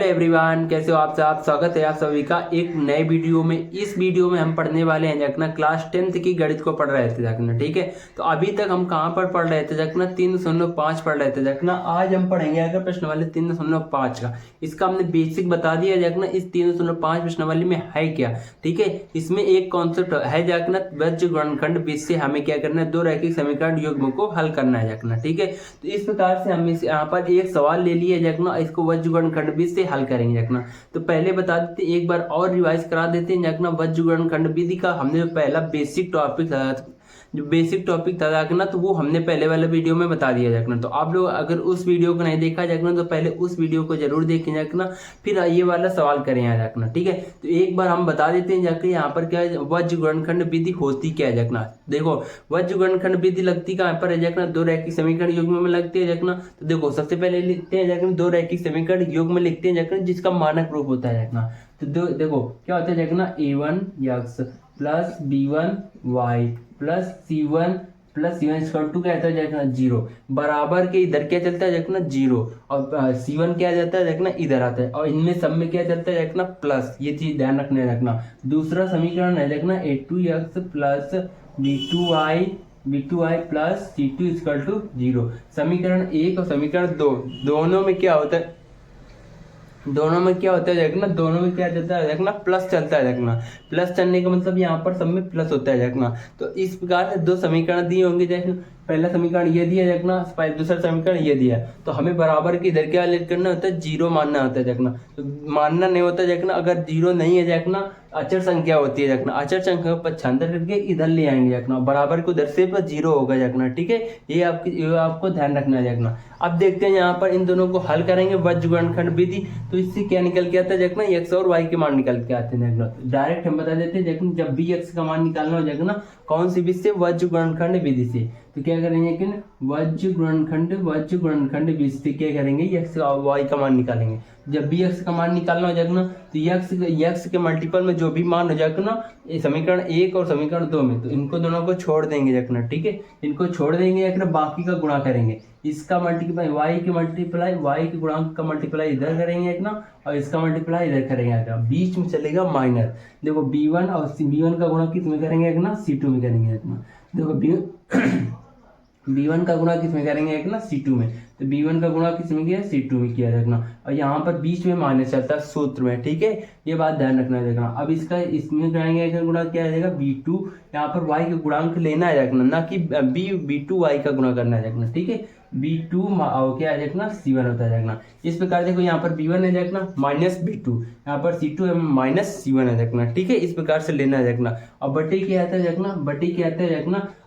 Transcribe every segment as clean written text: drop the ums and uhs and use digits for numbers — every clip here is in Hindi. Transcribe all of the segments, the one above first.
हेलो एवरीवन, कैसे हो आप सब। स्वागत है आप सभी का एक नए वीडियो में। इस वीडियो में हम पढ़ने वाले हैं जखना क्लास 10th की गणित को पढ़ रहे थे जखना। ठीक है, तो अभी तक हम कहाँ पर पढ़ रहे थे जखना 3.5 पढ़ रहे थे जखना। आज हम पढ़ेंगे अगर प्रश्नावली 3.5 का। इसका हमने बेसिक बता दिया जखना। इस 3.5 प्रश्नावली में है क्या। ठीक है, इसमें एक कॉन्सेप्ट है जखना वज्र गुणनखंड बीच से हमें क्या करना है, दो रैखिक समीकरण युग्म को हल करना है जखना। ठीक है, तो इस प्रकार से हम यहाँ पर एक सवाल ले लिए जखना, इसको वज्र गुणनखंड बीच से हल करेंगे जखना। तो पहले बता देते, एक बार और रिवाइज करा देते हैं जखना। वज्र गुणनखंड विधि का हमने जो पहला बेसिक टॉपिक था जखना, तो वो हमने पहले वाले वीडियो में बता दिया जखना। तो आप लोग अगर उस वीडियो को नहीं देखा जखना तो पहले उस वीडियो को जरूर देखें जखना, फिर ये वाला सवाल करें यहाँ जखना। ठीक है, तो एक बार हम बता देते हैं जाके यहाँ पर क्या है, वज्र गुणनखंड विधि होती क्या है जखना। देखो, वज्र गुणनखंड विधि लगती कहाँ पर है जखना, दो रैखिक समीकरण युग्म में लगती है जखना। तो देखो, सबसे पहले लिखते हैं जखना, दो रैखिक समीकरण युग्म में लिखते हैं जखना जिसका मानक रूप होता है जखना। तो देखो क्या होता है जखना, a1x plus b1y plus c1 plus c1 equal to क्या आता है जखना 0, बराबर के इधर क्या चलता है जखना 0, और c1 क्या जाता है जखना इधर आता है, और इनमें सब में क्या चलता है जखना प्लस। ये चीज ध्यान रखना है जखना। दूसरा समीकरण है जखना a2x plus b2y plus c2 equal to 0। समीकरण 1 और समीकरण 2 दोनों में क्या होता है, दोनों में क्या चलता है जखना प्लस चलता है जखना। प्लस चलने का मतलब यहाँ पर सब में प्लस होता है जखना। तो इस प्रकार से दो समीकरण दिए होंगे जखना। पहला समीकरण ये दिया जखना, दूसरा समीकरण ये दिया। तो हमें बराबर के इधर क्या करना होता है, 0 मानना होता है जखना। तो मानना नहीं होता जखना, अगर 0 नहीं है जखना, अचर संख्या होती है जखना, अचर संख्या को पक्षांतर करके इधर ले आएंगे जखना, बराबर को उधर से 0 होगा जखना। ठीक है, ये आपको ध्यान रखना है जखना। अब देखते हैं यहाँ पर इन दोनों को हल करेंगे वज्र गुणनखंड विधि। तो इससे क्या निकल के आता है जखना, x और y के मान निकल के आते हैं जखना। डायरेक्ट हम बता देते हैं जखना, जब भी x का मान निकालना हो जखना, कौन सी विधि से, वज्र गुणनखंड विधि से। तो क्या करेंगे कि वज्र गुणनखंड विधि से क्या करेंगे, x और y का मान निकालेंगे। जब भी x का मान निकालना हो जखना, तो x के मल्टीपल में जो भी मान हो जखना, समीकरण 1 और समीकरण 2 में, तो इनको दोनों को छोड़ देंगे जखना। ठीक है, इनको छोड़ देंगे जखना, बाकी का गुणा करेंगे। इसका मल्टीप्लाई y के गुणांक का मल्टीप्लाई इधर करेंगे जखना, और इसका मल्टीप्लाई इधर करेंगे। बीच में चलेगा माइनस। देखो b1 और b1 का गुणा किस में करेंगे जखना, c2 में करेंगे जखना। देखो b1 का गुणा किस में करेंगे जखना, c2 में। तो b1 का गुणा किस में किया, c2 में किया रखना, और यहाँ पर बीच में माइनस चलता है सूत्र में। ठीक है, ये बात ध्यान रखना है जखना। अब इसमें करेंगे गुणा क्या रहेगा, b2, यहाँ पर y का गुणांक लेना है जखना, ना कि b2 y का गुणा करना है जखना। ठीक है, b2 क्या है जखना, c1 होता है जखना। इस प्रकार देखो, यहाँ पर b1 है जखना माइनस b2, यहाँ पर c2 है माइनस c1 है जखना। ठीक है, इस प्रकार से लेना है जखना। और बटे क्या आता है जखना,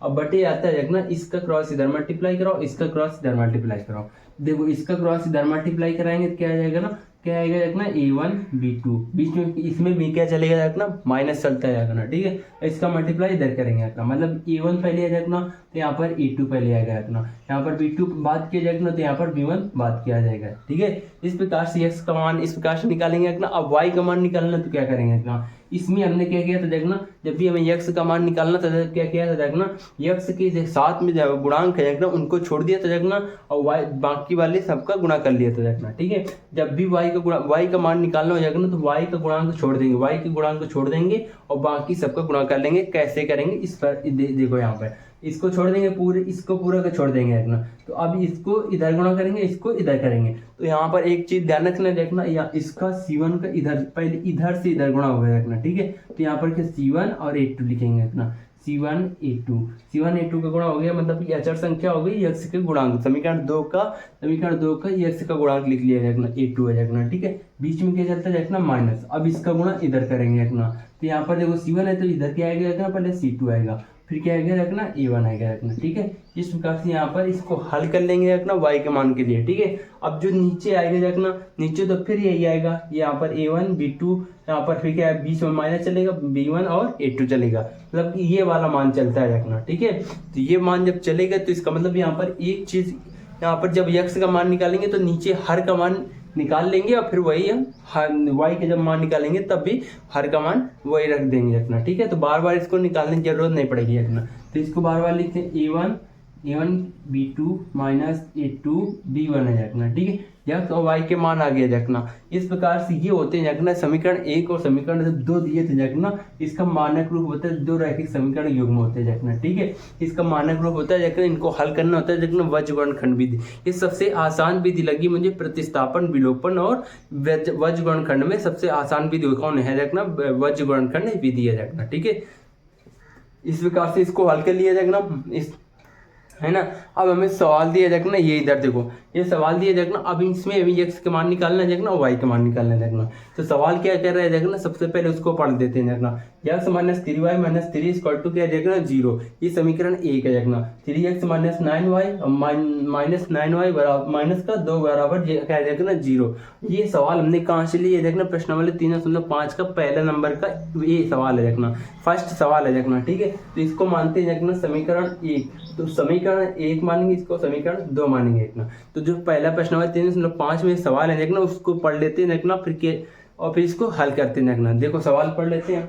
अब बटे आता है जखना, इसका क्रॉस इधर मल्टीप्लाई कराओ, इसका क्रॉस इधर मल्टीप्लाई कराओ। देखो, इसका क्रॉस इधर मल्टीप्लाई कराएंगे तो क्या आ जाएगा ना, क्या आएगा जखना, a1 b2, बीच में इसमें भी क्या चलेगा जखना, माइनस चलता है जखना। ठीक है, इसका मल्टीप्लाई इधर करेंगे जखना, मतलब a1 पहले आ जखना, तो यहाँ पर a2 पहले आएगा जखना, यहाँ पर b2 बात किया जखना, तो यहाँ पर b1 बात किया जाएगा। ठीक है, इस प्रकार से x का मान इस प्रकार से निकालेंगे जखना। अब y का मान निकालना, तो क्या करेंगे जखना, इसमें हमने क्या किया था जखना, जब भी हमें x का मान निकालना था क्या किया था जखना, x के साथ में जो गुणांक है जखना उनको छोड़ दिया था जखना, और y बाकी वाले सबका गुणा कर लिया था जखना। ठीक है, जब भी y का मान निकालना हो जखना, तो y का गुणांक छोड़ देंगे, y के गुणांक को छोड़ देंगे और बाकी सबका गुणा कर लेंगे। कैसे करेंगे, इस पर देखो, यहाँ पर इसको छोड़ देंगे पूरे, इसको पूरा का छोड़ देंगे देखना। तो अब इसको इधर गुणा करेंगे, इसको इधर करेंगे। तो यहाँ पर एक चीज ध्यान रखना देखना, या इसका c1 का इधर पहले इधर से इधर गुणा होगा देखना। ठीक है, तो यहाँ पर क्या c1 और a2 लिखेंगे देखना, c1 a2 का गुणा हो गया, मतलब ये अचर संख्या हो गई, x के गुणांक। समीकरण 2 का x का गुणांक लिख लिया देखना, a2 है देखना। ठीक है, बीच में क्या चलता है देखना, माइनस। अब इसका गुणा इधर करेंगे देखना, तो यहाँ पर देखो c1 है, तो इधर क्या आएगा देखना, पहले c2 आएगा, फिर क्या आएगा रखना, a1 आएगा रखना। ठीक है, इस प्रकार से यहाँ पर इसको हल कर लेंगे रखना y के मान के लिए। ठीक है, अब जो नीचे आएगा रखना, नीचे तो फिर यही आएगा, यहाँ पर a1 b2, यहाँ पर फिर क्या है, बीच में माइनस चलेगा, b1 और a2 चलेगा, मतलब ये वाला मान चलता है रखना। ठीक है, तो ये मान जब चलेगा, तो इसका मतलब यहाँ पर एक चीज, यहाँ पर जब x का मान निकालेंगे तो नीचे हर का मान निकाल लेंगे, और फिर वही हम y के जब मान निकालेंगे तब भी हर का मान वही रख देंगे रखना। ठीक है, तो बार बार इसको निकालने की जरूरत नहीं पड़ेगी रखना। तो इसको बार बार लिखते हैं a1 A1 B2 minus A2 B1 है देखना, ठीक है। x और y के मान आ गया देखना। इस प्रकार से ये होते हैं देखना समीकरण 1 और समीकरण 2 दिए थे देखना, इसका मानक रूप होता है, दो रैखिक समीकरण युग्म होते हैं देखना, ठीक है। इसका मानक रूप होता है देखना, इनको हल करना होता है देखना वज्रगुणनखंड विधि। ये सबसे आसान विधि लगी मुझे, प्रतिस्थापन विलोपन और वज्रगुणनखंड में सबसे आसान विधि कौन है देखना, वज्रगुणनखंड विधि है देखना, ठीक है। इस प्रकार से इसको हल कर लिया देखना, इस है ना। अब हमें सवाल दिया देखना, ये इधर देखो ये सवाल दिया देखना, अब इसमें अभी x के मान निकालना है देखना और y के मान निकालना है देखना। तो सवाल क्या कर रहा है देखना, सबसे पहले उसको पढ़ देते हैं देखना। x minus 3y minus 3 equal to क्या है देखना 0, ये समीकरण 1 है देखना। 3x minus 9y minus 9y बराबर माइनस का 2 बराबर क्या है देखना 0। ये सवाल हमने कहाँ से लिए देखना, प्रश्न नंबर 3.5 का पहला नंबर का ये सवाल है देखना, फर्स्ट सवाल है देखना, ठीक है। तो इसको मानते हैं देखना समीकरण 1, तो समीकरण 1 मानेंगे, इसको समीकरण 2 मानेंगे देखना। तो जो पहला प्रश्न नंबर 3.5 में सवाल है देखना, उसको पढ़ लेते हैं देखना, फिर इसको हल करते हैं देखना। देखो सवाल पढ़ लेते हैं,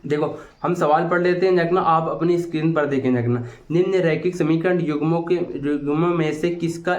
देखो हम सवाल पढ़ लेते हैं देखना, आप अपनी स्क्रीन पर देखें देखना। निम्न रैखिक समीकरण युग्मों में से किसका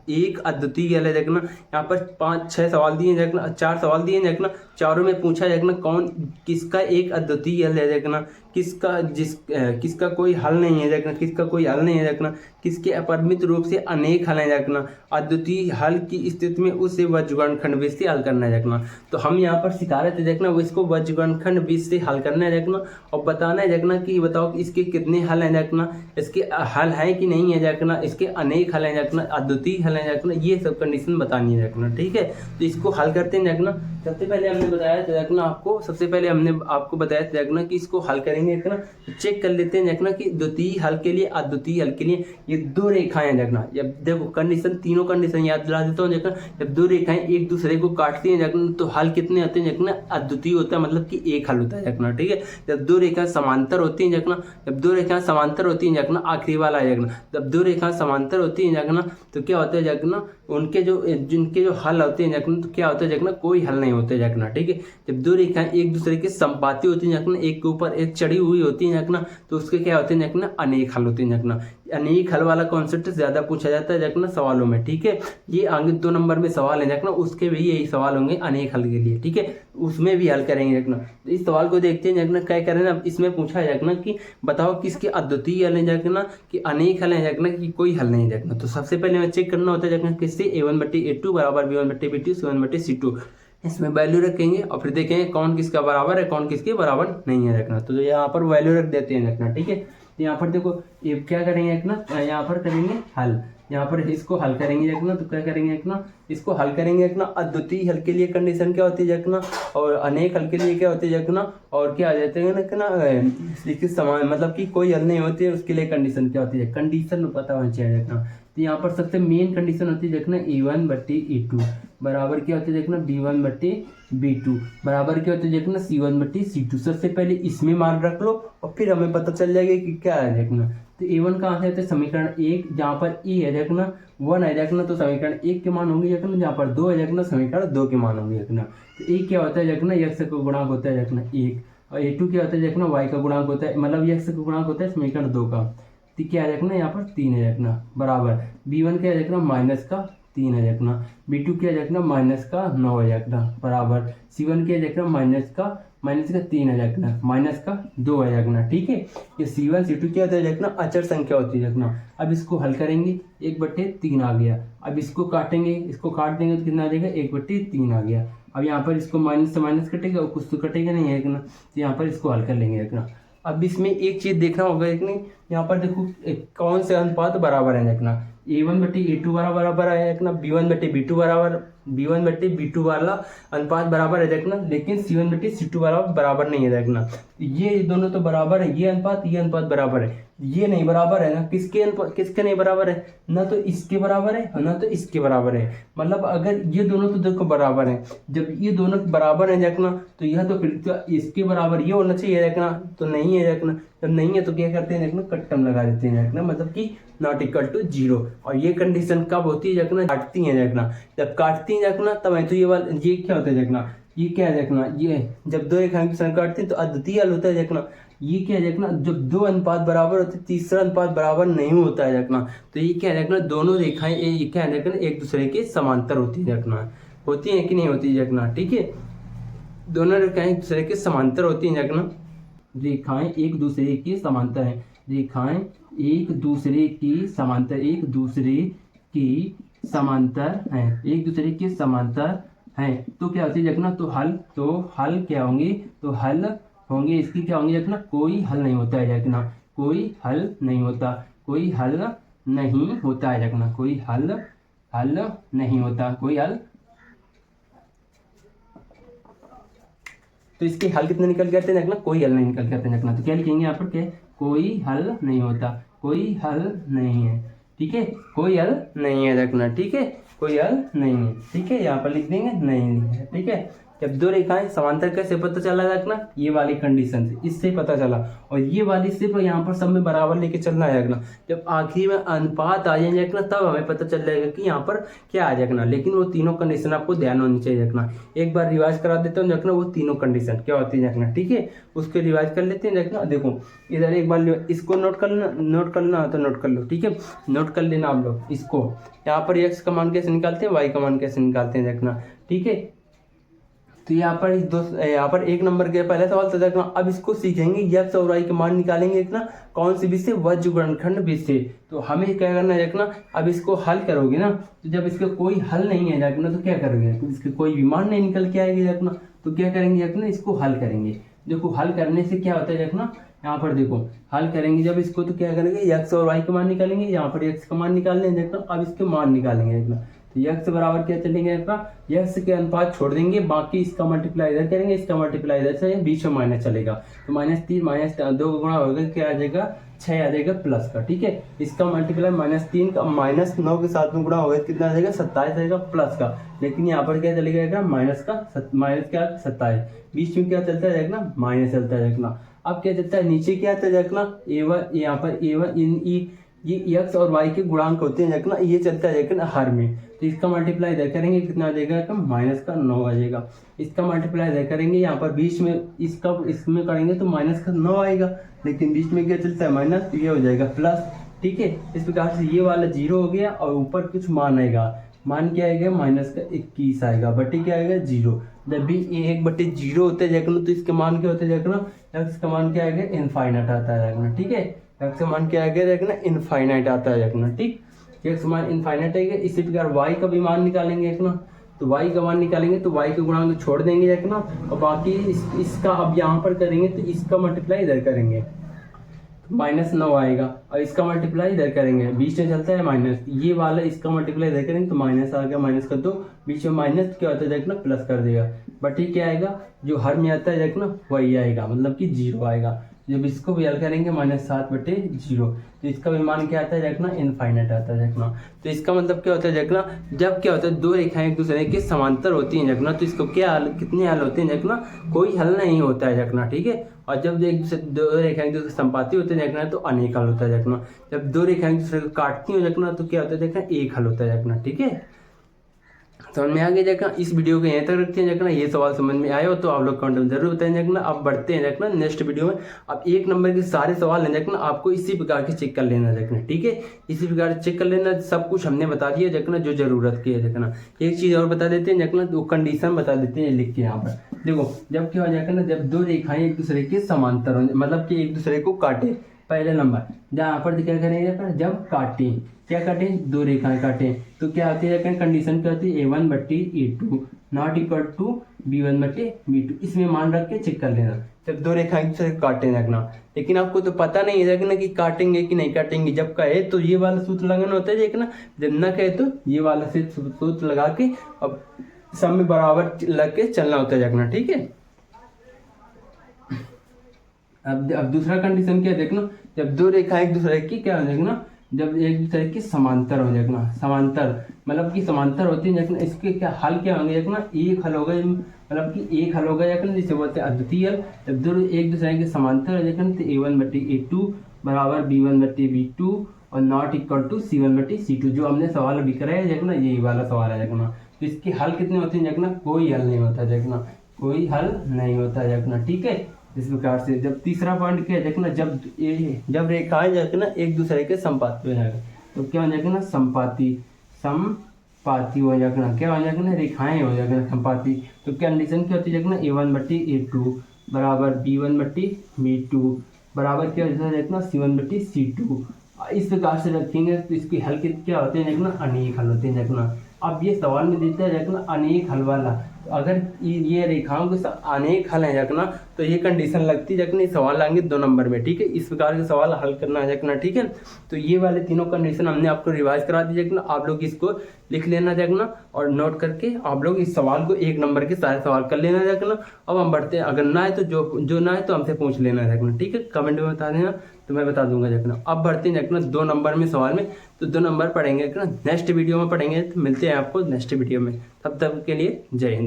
एक अद्वितीय हल है देखना। यहाँ पर 5-6 सवाल दिए देखना, 4 सवाल दिए देखना, चारों में पूछा देखना कौन किसका एक अद्वितीय हल है देखना, किसका कोई हल नहीं है देखना, किसका कोई हल नहीं है देखना, किसके अपरिमित रूप से अनेक हल है देखना। अद्वितीय हल की स्थिति में उसे वज्रगुणनखंड विधि से हल करना है देखना। तो हम यहाँ पर सिखा रहे थे देखना, वो इसको वज्रगुणनखंड विधि से हल करना है देखना और बताना है देखना कि बताओ कि इसके कितने हल हैं देखना, इसके हल हैं कि नहीं है देखना, इसके अनेक हल हैं देखना, अद्वितीय हल हैं देखना, ये सब कंडीशन बतानी है देखना, ठीक है। तो इसको हल करते हैं देखना। सबसे पहले हमने बताया था देखना आपको, सबसे पहले हमने आपको बताया था देखना कि इसको हल करेंगे देखना। तो चेक कर लेते हैं देखना कि द्वितीय हल के लिए अद्वितीय हल के लिए ये दो रेखाएं देखना। जब देखो कंडीशन, तीनों कंडीशन याद दिला देता हूँ देखना। जब दो रेखाएं एक दूसरे को काटती हैं देखना, तो हल कितने होते हैं देखना, अद्वितीय होता है, मतलब कि एक हल होता है देखना, ठीक है। जब दो रेखाएं समांतर होती हैं देखना, जब दो रेखाएं समांतर होती हैं देखना, आखिरी वाला है देखना, जब दो रेखाएं समांतर होती हैं देखना, तो क्या होता है देखना, उनके जिनके जो हल होते हैं देखना, तो क्या होता है देखना, कोई हल नहीं होते देखना, ठीक है। जब दो रेखाएं एक दूसरे के संपाती होती हैं देखना, एक के ऊपर एक चढ़ी हुई होती हैं देखना, तो उसके क्या होते हैं देखना, अनेक हल होते हैं देखना। अनेक हल वाला कॉन्सेप्ट ज्यादा पूछा जाता है देखना सवालों में, ठीक है। ये आगे 2 नंबर में सवाल है देखना, उसके भी यही सवाल होंगे अनेक हल के लिए, ठीक है, उसमें भी हल करेंगे देखना। तो इस सवाल को देखते हैं देखना, क्या करें ना, इसमें पूछा है देखना कि बताओ किसके अद्वितीय हल है देखना, कि अनेक हल है देखना, कि कोई हल नहीं देखना। तो सबसे पहले हमें चेक करना होता है देखना किससे, A1/A2 बराबर B1/B2 C1/C2, इसमें वैल्यू रखेंगे और फिर देखेंगे कौन किसका बराबर है, कौन किसके बराबर नहीं है देखना। तो यहाँ पर वैल्यू रख देते हैं देखना, ठीक है। यहाँ पर देखो ये क्या करेंगे देखना, यहाँ पर करेंगे हल, यहाँ पर इसको हल करेंगे देखना। तो क्या करेंगे देखना, इसको हल करेंगे देखना। अद्वितीय हल के लिए कंडीशन क्या होती है देखना, और अनेक हल के लिए क्या होती है देखना, और क्या आ जाते हैं देखना इसके समान, मतलब कि कोई हल नहीं होती है, उसके लिए कंडीशन क्या होती है, कंडीशन पता होना चाहिए देखना। तो यहाँ पर सबसे मेन कंडीशन होती है देखना A1/A2 बराबर क्या होती है देखना B1/B2 बराबर क्या होती है देखना C1/C2। सबसे पहले इसमें मान रख लो और फिर हमें पता चल जाएगा कि क्या है देखना। तो A1 कहाँ से आते हैं, समीकरण 1, जहाँ पर E है देखना 1 है देखना, तो समीकरण 1 के मान होंगे देखना, जहाँ पर 2 है देखना समीकरण 2 के मान होंगे देखना। तो A क्या होता है देखना, x का गुणांक होता है देखना 1, और A2 क्या होता है देखना y का गुणांक होता है, मतलब x का गुणांक होता है समीकरण 2 का। तो क्या है देखना, यहाँ पर 3 है देखना बराबर B1 क्या है देखना माइनस का 3 है देखना, B2 क्या है देखना माइनस का 9 है देखना बराबर C1 क्या है देखना माइनस का 3 है देखना, माइनस का 2 है देखना, ठीक है। ये C1 C2 क्या होता है देखना, अचर संख्या होती है देखना। अब इसको हल करेंगे 1/3 आ गया। अब इसको काटेंगे, इसको काट देंगे तो कितना आ जाएगा 1/3 आ गया। अब यहाँ पर इसको माइनस से माइनस कटेगा और कुछ तो कटेगा नहीं है देखना, तो यहाँ पर इसको हल कर लेंगे देखना। अब इसमें एक चीज देखना होगा देखनी, यहाँ पर देखो कौन से अनुपात बराबर है देखना, A1/A2 बराबर है देखना, B1/B2 वाला अनुपात बराबर है देखना, लेकिन C1/C2 वाला बराबर नहीं है देखना। ये दोनों तो बराबर है, ये अनुपात बराबर है, ये नहीं बराबर है ना, किसके नहीं बराबर है, ना तो इसके बराबर है ना तो इसके बराबर है। मतलब अगर ये दोनों तो देखो बराबर है, जब ये दोनों बराबर है देखना, तो यह तो फिर तो इसके बराबर ये होना चाहिए देखना, तो नहीं है देखना। जब नहीं है तो क्या करते हैं देखना, कट्टम लगा देते हैं देखना, मतलब कि नॉट इक्वल टू 0। और ये कंडीशन कब होती है देखना, काटती है देखना, जब काटती है देखना तब है। तो ये क्या होता है देखना, ये क्या है देखना, ये जब दो रेखाएं काटती हैं तो अद्वितीय हल होता है देखना। ये क्या है देखना, जब दो अनुपात बराबर होते हैं तीसरा अनुपात बराबर नहीं होता है देखना। तो ये क्या है देखना, दोनों रेखाएं ये क्या है देखना एक दूसरे के समांतर होती है देखना, होती है कि नहीं होती है देखना, ठीक है। दोनों रेखाएं एक दूसरे के समांतर होती हैं देखना, रेखाएं एक दूसरे की समांतर है, रेखाएं एक दूसरे की समांतर, एक दूसरे की समांतर है, एक दूसरे के समांतर हैं। तो क्या होती है देखना, तो हल क्या होंगे, तो हल होंगे इसकी क्या होंगे देखना, कोई हल नहीं होता है देखना, कोई हल नहीं होता, कोई हल नहीं होता है देखना, कोई हल नहीं होता, कोई हल। तो इसके हल कितने निकल के आते हैं देखना, कोई हल नहीं निकल के आते हैं देखना। तो क्या लिखेंगे यहाँ पर, क्या कोई हल नहीं होता, कोई हल नहीं है, ठीक है, कोई हल नहीं है देखना, ठीक है, कोई हल नहीं है, ठीक है, यहाँ पर लिख देंगे नहीं है, ठीक है। जब दो रेखाएं समांतर कैसे पता चला देखना, ये वाली कंडीशन से, इससे पता चला, और ये वाली सिर्फ यहाँ पर सब में बराबर लेके चलना है देखना। जब आखिरी में अनुपात आ जाए देखना तब हमें पता चल जाएगा कि यहाँ पर क्या आ देखना, लेकिन वो तीनों कंडीशन आपको ध्यान होनी चाहिए देखना। एक बार रिवाइज करा देता हूँ देखना, वो तीनों कंडीशन क्या होती है देखना, ठीक है, उसको रिवाइज कर लेते हैं देखना। देखो इधर एक बार इसको नोट कर लेना तो नोट कर लो, ठीक है, नोट कर लेना आप लोग इसको। यहाँ पर एक्स का मान कैसे निकालते हैं, वाई का मान कैसे निकालते हैं देखना, ठीक है। तो यहाँ पर एक नंबर के पहले सवाल तो देखना। अब इसको सीखेंगे एक्स और वाई के मान निकालेंगे देखना, कौन सी विधि से, वज्र गुणनखंड विधि से। तो हमें क्या करना है देखना, अब इसको हल करोगे ना, तो जब इसका कोई हल नहीं है देखना तो क्या करोगे, तो इसके कोई भी मान नहीं निकल के आएगी देखना, तो क्या करेंगे देखना, इसको हल करेंगे। देखो हल करने से क्या होता है देखना, यहाँ पर देखो हल करेंगे जब इसको, तो क्या करेंगे, एक्स और वाई के मान निकालेंगे, यहाँ पर एक्स का मान निकाल लेंगे देखना, अब इसके मान निकालेंगे देखना। तो एक्स बराबर क्या चलेंगे देखना, एक्स के अनुपात छोड़ देंगे, बाकी इसका मल्टीप्लाई इधर करेंगे, इसका मल्टीप्लाई इधर से, बीच में माइनस चलेगा, तो -3 -2 गुणा होगा, क्या आ जाएगा 6 आ जाएगा प्लस का, ठीक है। इसका मल्टीप्लाई -3 का -9 के साथ में गुणा होगा, कितना आ जाएगा 27 आएगा प्लस का, लेकिन यहाँ पर क्या चलेगा माइनस क्या 27, बीच में क्या चलता है देखना, माइनस चलता है देखना। अब क्या चलता है, नीचे क्या आता है देखना, a1, यहाँ पर a1 ये एक्स और वाई के गुणांक होते हैं देखना, ये चलता है देखना हर में। तो इसका मल्टीप्लाई इधर करेंगे, कितना आ जाएगा -9 आ जाएगा। इसका मल्टीप्लाई इधर करेंगे, यहाँ पर बीच में इसमें करेंगे तो -9 आएगा, लेकिन बीच में क्या चलता है माइनस, तो ये हो जाएगा प्लस, ठीक है। इस प्रकार से ये वाला 0 हो गया, और ऊपर कुछ मान आएगा, मान क्या आएगा -21 आएगा, बटे क्या आएगा 0। जब भी 1/0 होते हैं देखना, तो इसके मान क्या होते हैं देखना, एक्स का मान क्या आएगा, इनफाइनाइट आता है देखना, ठीक है, एक्स का मान क्या आएगा देखना, इनफाइनाइट आता है देखना, ठीक, एक्स मान इनफाइनाइट आएगा। इसी प्रकार वाई का भी मान निकालेंगे देखना, तो वाई का मान निकालेंगे तो वाई के गुणांक छोड़ देंगे देखना, और बाकी इसका अब यहाँ पर करेंगे तो इसका मल्टीप्लाई इधर करेंगे, -9 आएगा, और इसका मल्टीप्लाई इधर करेंगे, बीच में चलता है माइनस, ये वाला इसका मल्टीप्लाई इधर करेंगे तो माइनस आ गया, माइनस कर दो, बीच में माइनस क्या होता है देखना, प्लस कर देगा, बट ये क्या आएगा, जो हर में आता है देखना वही आएगा, मतलब कि 0 आएगा। जब इसको भी हल करेंगे -7/0, तो इसका भी मान क्या आता है देखना, इनफाइनाइट आता है देखना। तो इसका मतलब क्या होता है देखना, जब क्या होता है दो रेखाएं एक दूसरे के समांतर होती हैं देखना, तो इसको क्या हल, कितने हल होते हैं देखना, कोई हल नहीं होता है देखना, ठीक है। और जब दो रेखाएं एक दूसरे के संपाती होते हैं देखना, तो अनेक हल होता है देखना। जब दो रेखाएं एक दूसरे को काटती हैं देखना, तो क्या होता है देखना, एक हल होता है देखना, ठीक है। समझ में आ गया देखना। इस वीडियो को यहीं तक रखते हैं देखना, ये सवाल समझ में आया हो तो आप लोग कमेंट में जरूर बताएं देखना। अब बढ़ते हैं देखना नेक्स्ट वीडियो में। अब 1 नंबर के सारे सवाल हैं देखना, आपको इसी प्रकार के चेक कर लेना देखना, ठीक है, इसी प्रकार चेक कर लेना। सब कुछ हमने बता दिया देखना, जो जरूरत की है देखना। एक चीज और बता देते हैं देखना, तो कंडीशन बता देते हैं लिख के यहाँ पर। देखो जब क्या हो जाएगा ना, जब दो रेखाएं एक दूसरे के समांतर हो, मतलब कि एक दूसरे को काटे। पहले नंबर जहाँ पर क्या करेंगे, जब काटें, क्या काटें, दो रेखाएं काटें, तो क्या आती है कंडीशन, क्या होती है, a1/a2 not equal to b1/b2। इसमें मान रख के चेक कर लेना जब दो रेखाएं एक दूसरे को काटें देखना। लेकिन आपको तो पता नहीं है देखना कि काटेंगे कि नहीं काटेंगे। जब कहे तो ये वाला सूत्र लगाना होता है देखना, जब न कहे तो ये वाला से सूत्र लगा के अब सब में बराबर लग के चलना होता है देखना, ठीक है। अब दूसरा कंडीशन क्या देखना, जब दो रेखा एक दूसरे की क्या हो देखना, जब एक दूसरे की समांतर हो देखना, समांतर मतलब कि समांतर होती है देखना। इसके क्या हल क्या होंगे देखना, एक हल होगा, मतलब कि एक हल होगा देखना, जिसे बोलते हैं अद्वितीय हल। जब दो एक दूसरे के समांतर है देखना, तो a1/a2 बराबर b1/b2 और नॉट इक्वल टू c1/c2। जो हमने सवाल अभी कराया देखना, यही वाला सवाल है देखना। तो इसके हल कितने होते हैं देखना, कोई हल नहीं होता देखना, कोई हल नहीं होता देखना, ठीक है। इस प्रकार से। जब तीसरा पॉइंट क्या है देखना, जब रेखाएं जो है ना एक दूसरे के संपाती हो जाएगा, तो क्या हो जाएगा ना, संपाती हो जाएगा ना, क्या हो जाएगा ना, रेखाएं हो जाएगा संपाती। तो कंडीशन क्या होती है ना, A1/A2 बराबर B1/B2 बराबर क्या हो जाएगा ना, C1/C2। इस प्रकार से रखेंगे तो इसकी हल क्या होते हैं देखना, अनेक हल होते हैं देखना। अब ये सवाल में देता है देखना अनेक हल वाला, तो अगर ये रेखाओं के साथ अनेक हल है देखना, तो ये कंडीशन लगती है देखना, सवाल आएंगे 2 नंबर में, ठीक है। इस प्रकार के सवाल हल करना है देखना, ठीक है। तो ये वाले तीनों कंडीशन हमने आपको रिवाइज करा दी देखना, आप लोग इसको लिख लेना देखना, और नोट करके आप लोग इस सवाल को 1 नंबर के सारे सवाल कर लेना देखना। अब हम बढ़ते हैं, अगर ना है तो जो ना है तो हमसे पूछ लेना देखना, ठीक है, कमेंट में बता देना, तो मैं बता दूंगा देखना। अब बढ़ते हैं देखना 2 नंबर में सवाल में, तो 2 नंबर पढ़ेंगे देखना नेक्स्ट वीडियो में पढ़ेंगे। तो मिलते हैं आपको नेक्स्ट वीडियो में, तब तक के लिए जय हिंद।